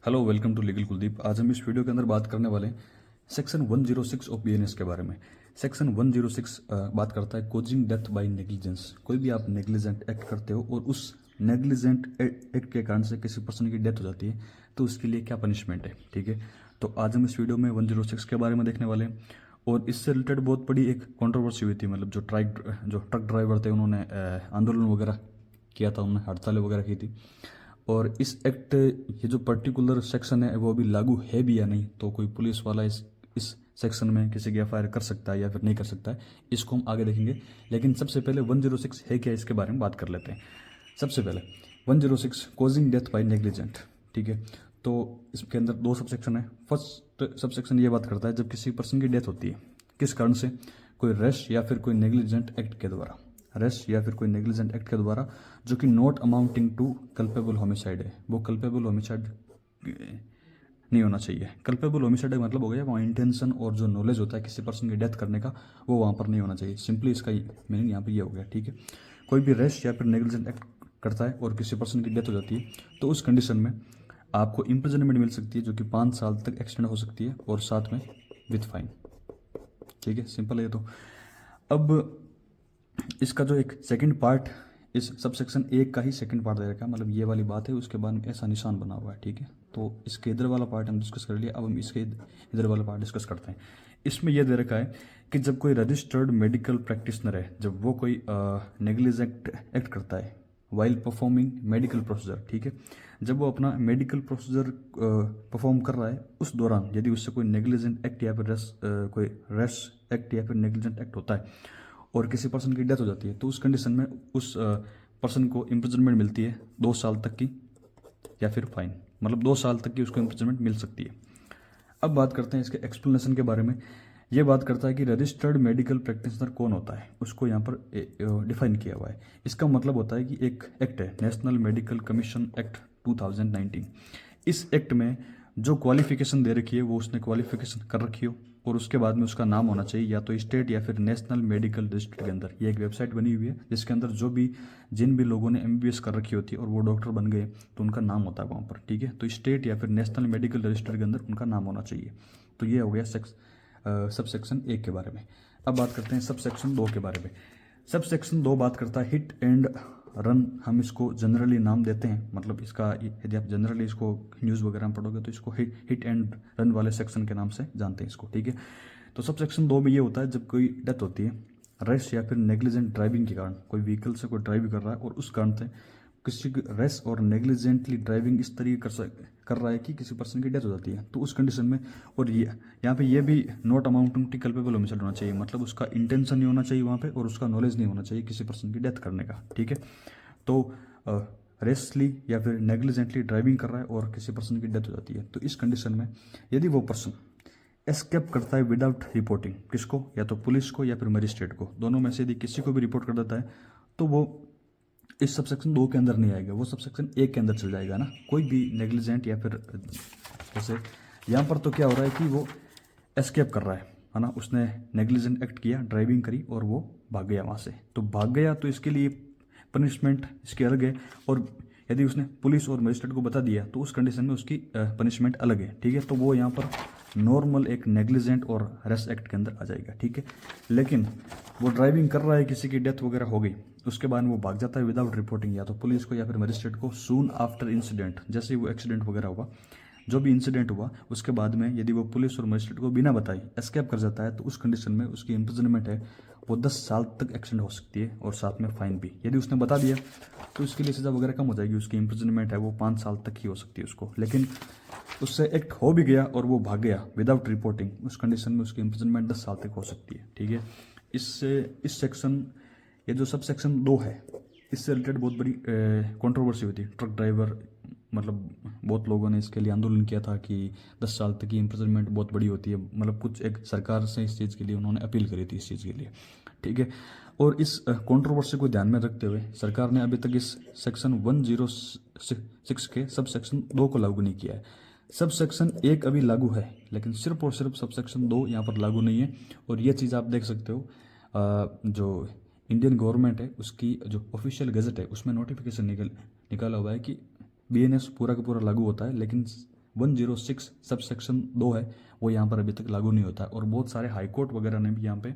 Hello, welcome to legal Kuldeep. आज हम इस वीडियो के अंदर बात करने वाले हैं सेक्शन 106 ऑफ बीएनएस के बारे में। सेक्शन 106 बात करता है कोजिंग डेथ बाय नेग्लिजेंस। कोई भी आप नेग्लिजेंट एक्ट करते हो और उस नेग्लिजेंट एक्ट के कारण से किसी पर्सन की डेथ हो जाती है तो उसके लिए क्या पनिशमेंट है। ठीक है, तो आज हम इस वीडियो में 106 के बारे में देखने वाले हैं। और इससे रिलेटेड बहुत बड़ी एक कंट्रोवर्सी हुई थी, मतलब जो ट्रक ड्राइवर थे उन्होंने आंदोलन वगैरह किया था, उन्होंने हड़तालें वगैरह की थी। और इस एक्ट, ये जो पर्टिकुलर सेक्शन है वो अभी लागू है भी या नहीं, तो कोई पुलिस वाला इस सेक्शन में किसी की एफआईआर कर सकता है या फिर नहीं कर सकता है, इसको हम आगे देखेंगे। लेकिन सबसे पहले 106 है क्या, इसके बारे में बात कर लेते हैं। सबसे पहले 106 कॉजिंग डेथ बाय नेग्लिजेंट। ठीक है, तो इसके अंदर दो सबसेक्शन है। फर्स्ट सबसेक्शन ये बात करता है जब किसी पर्सन की डेथ होती है किस कारण से, कोई रश या फिर कोई नेग्लिजेंट एक्ट के द्वारा, रश या फिर कोई नेग्लिजेंट एक्ट के द्वारा, जो कि not amounting to culpable homicide है। वो कल्पेबल होमिसाइड नहीं होना चाहिए। कल्पेबल होमिसाइड का मतलब हो गया वहाँ इंटेंशन और जो नॉलेज होता है किसी पर्सन की डेथ करने का, वो वहाँ पर नहीं होना चाहिए। सिंपली इसका मीनिंग यहाँ पर ये हो गया। ठीक है, कोई भी रश या फिर नेग्लिजेंट एक्ट करता है और किसी पर्सन की डेथ हो जाती है तो उस कंडीशन में आपको इम्प्रिजनमेंट मिल सकती है, जो कि 5 साल तक एक्सटेंड हो सकती है, और साथ में विथ फाइन। ठीक है, सिंपल है। तो अब इसका जो एक सेकंड पार्ट, इस सबसेक्शन एक का ही सेकंड पार्ट दे रखा है, मतलब ये वाली बात है, उसके बाद में ऐसा निशान बना हुआ है। ठीक है, तो इसके इधर वाला पार्ट हम डिस्कस कर लिया, अब हम इसके इधर वाला पार्ट डिस्कस करते हैं। इसमें यह दे रखा है कि जब कोई रजिस्टर्ड मेडिकल प्रैक्टिशनर है, जब वो कोई नेग्लिजेंट एक्ट करता है वाइल परफॉर्मिंग मेडिकल प्रोसीजर, ठीक है, जब वो अपना मेडिकल प्रोसीजर परफॉर्म कर रहा है उस दौरान यदि उससे कोई नेग्लिजेंट एक्ट या फिर कोई रेस एक्ट या फिर नेग्लिजेंट एक्ट होता है और किसी पर्सन की डेथ हो जाती है तो उस कंडीशन में उस पर्सन को इम्प्रिजनमेंट मिलती है 2 साल तक की, या फिर फाइन, मतलब 2 साल तक की उसको इम्प्रिजनमेंट मिल सकती है। अब बात करते हैं इसके एक्सप्लेनेशन के बारे में। ये बात करता है कि रजिस्टर्ड मेडिकल प्रैक्टिशनर कौन होता है, उसको यहाँ पर डिफाइन किया हुआ है। इसका मतलब होता है कि एक एक्ट है, नेशनल मेडिकल कमीशन एक्ट 2019। इस एक्ट में जो क्वालिफिकेशन दे रखी है वो उसने क्वालिफिकेशन कर रखी हो, और उसके बाद में उसका नाम होना चाहिए या तो स्टेट या फिर नेशनल मेडिकल रजिस्टर के अंदर। ये एक वेबसाइट बनी हुई है जिसके अंदर जिन भी लोगों ने एमबीबीएस कर रखी होती है और वो डॉक्टर बन गए तो उनका नाम होता है वहाँ पर। ठीक है, तो स्टेट या फिर नेशनल मेडिकल रजिस्टर के अंदर उनका नाम होना चाहिए। तो ये हो गया सब सेक्शन 1 के बारे में। अब बात करते हैं सब सेक्शन 2 के बारे में। सब सेक्शन 2 बात करता है हिट एंड रन। हम इसको जनरली नाम देते हैं, मतलब इसका यदि आप जनरली इसको न्यूज़ वगैरह में पढ़ोगे तो इसको हिट एंड रन वाले सेक्शन के नाम से जानते हैं इसको। ठीक है, तो सब सेक्शन 2 में ये होता है जब कोई डेथ होती है रेस या फिर नेग्लिजेंट ड्राइविंग के कारण, कोई व्हीकल से कोई ड्राइव कर रहा है और उस कारण से किसी की रेस और नेग्लिजेंटली ड्राइविंग इस तरीके कर रहा है कि किसी पर्सन की डेथ हो जाती है तो उस कंडीशन में, और ये यहाँ पे ये भी not amounting to culpable homicide होना चाहिए, मतलब उसका इंटेंशन नहीं होना चाहिए वहाँ पे और उसका नॉलेज नहीं होना चाहिए किसी पर्सन की डेथ करने का। ठीक है, तो रेसली या फिर नेग्लिजेंटली ड्राइविंग कर रहा है और किसी पर्सन की डेथ हो जाती है तो इस कंडीशन में यदि वो पर्सन एस्केप करता है विदाउट रिपोर्टिंग, किसको, या तो पुलिस को या फिर मजिस्ट्रेट को, दोनों में से यदि किसी को भी रिपोर्ट कर देता है तो वो इस सबसेक्शन 2 के अंदर नहीं आएगा, वो सबसेक्शन 1 के अंदर चल जाएगा ना। कोई भी नेग्लिजेंट या फिर जैसे यहाँ पर तो क्या हो रहा है कि वो एस्केप कर रहा है ना, उसने नेग्लिजेंट एक्ट किया, ड्राइविंग करी और वो भाग गया वहाँ से, तो भाग गया तो इसके लिए पनिशमेंट इसकी अलग है। और यदि उसने पुलिस और मजिस्ट्रेट को बता दिया तो उस कंडीशन में उसकी पनिशमेंट अलग है। ठीक है, तो वो यहाँ पर नॉर्मल एक नेग्लिजेंट और रेस एक्ट के अंदर आ जाएगा। ठीक है, लेकिन वो ड्राइविंग कर रहा है, किसी की डेथ वगैरह हो गई, उसके बाद वो भाग जाता है विदाउट रिपोर्टिंग या तो पुलिस को या फिर मजिस्ट्रेट को सून आफ्टर इंसिडेंट, जैसे ही वो एक्सीडेंट वगैरह हुआ, जो भी इंसिडेंट हुआ उसके बाद में यदि वो पुलिस और मजिस्ट्रेट को बिना बताए एस्केप कर जाता है तो उस कंडीशन में उसकी इम्प्रिजनमेंट है वो 10 साल तक एक्सटेंड हो सकती है और साथ में फाइन भी। यदि उसने बता दिया तो उसके लिए सजा वगैरह कम हो जाएगी, उसकी इम्प्रिजनमेंट है वो 5 साल तक ही हो सकती है उसको। लेकिन उससे एक्ट हो भी गया और वो भाग गया विदाउट रिपोर्टिंग, उस कंडीशन में उसकी इम्प्रिजनमेंट 10 साल तक हो सकती है। ठीक है, इस सेक्शन, ये जो सब सेक्शन 2 है, इससे रिलेटेड बहुत बड़ी कंट्रोवर्सी हुई थी। ट्रक ड्राइवर, मतलब बहुत लोगों ने इसके लिए आंदोलन किया था कि 10 साल तक की इम्प्रिजनमेंट बहुत बड़ी होती है, मतलब कुछ एक सरकार से इस चीज़ के लिए उन्होंने अपील करी थी इस चीज़ के लिए। ठीक है, और इस कंट्रोवर्सी को ध्यान में रखते हुए सरकार ने अभी तक इस सेक्शन 106 के सब सेक्शन 2 को लागू नहीं किया है। सब सेक्शन 1 अभी लागू है लेकिन सिर्फ और सिर्फ सब सेक्शन 2 यहाँ पर लागू नहीं है। और ये चीज़ आप देख सकते हो, जो इंडियन गवर्नमेंट है उसकी जो ऑफिशियल गजट है उसमें नोटिफिकेशन निकाला हुआ है कि बीएनएस पूरा का पूरा लागू होता है, लेकिन 106 सब सेक्शन 2 है वो यहाँ पर अभी तक लागू नहीं होता है। और बहुत सारे हाई कोर्ट वगैरह ने भी यहाँ पे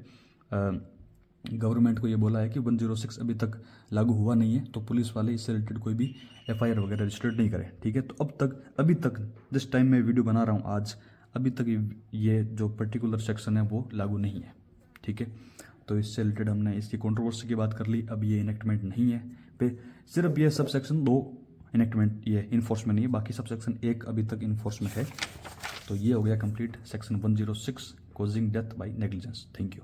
गवर्नमेंट को ये बोला है कि 106 अभी तक लागू हुआ नहीं है, तो पुलिस वाले इससे रिलेटेड कोई भी FIR वगैरह रजिस्टर्ड नहीं करें, ठीक है। तो अभी तक जिस टाइम मैं वीडियो बना रहा हूँ आज, अभी तक ये जो पर्टिकुलर सेक्शन है वो लागू नहीं है, ठीक है। तो इससे रिलेटेड हमने इसकी कंट्रोवर्सी की बात कर ली। अब ये इनेक्टमेंट नहीं है पे, सिर्फ ये सब सेक्शन 2 इनेक्टमेंट ये इन्फोर्समेंट नहीं है, बाकी सब सेक्शन 1 अभी तक इन्फोर्समेंट है। तो ये हो गया complete section 106 causing death by negligence. Thank you.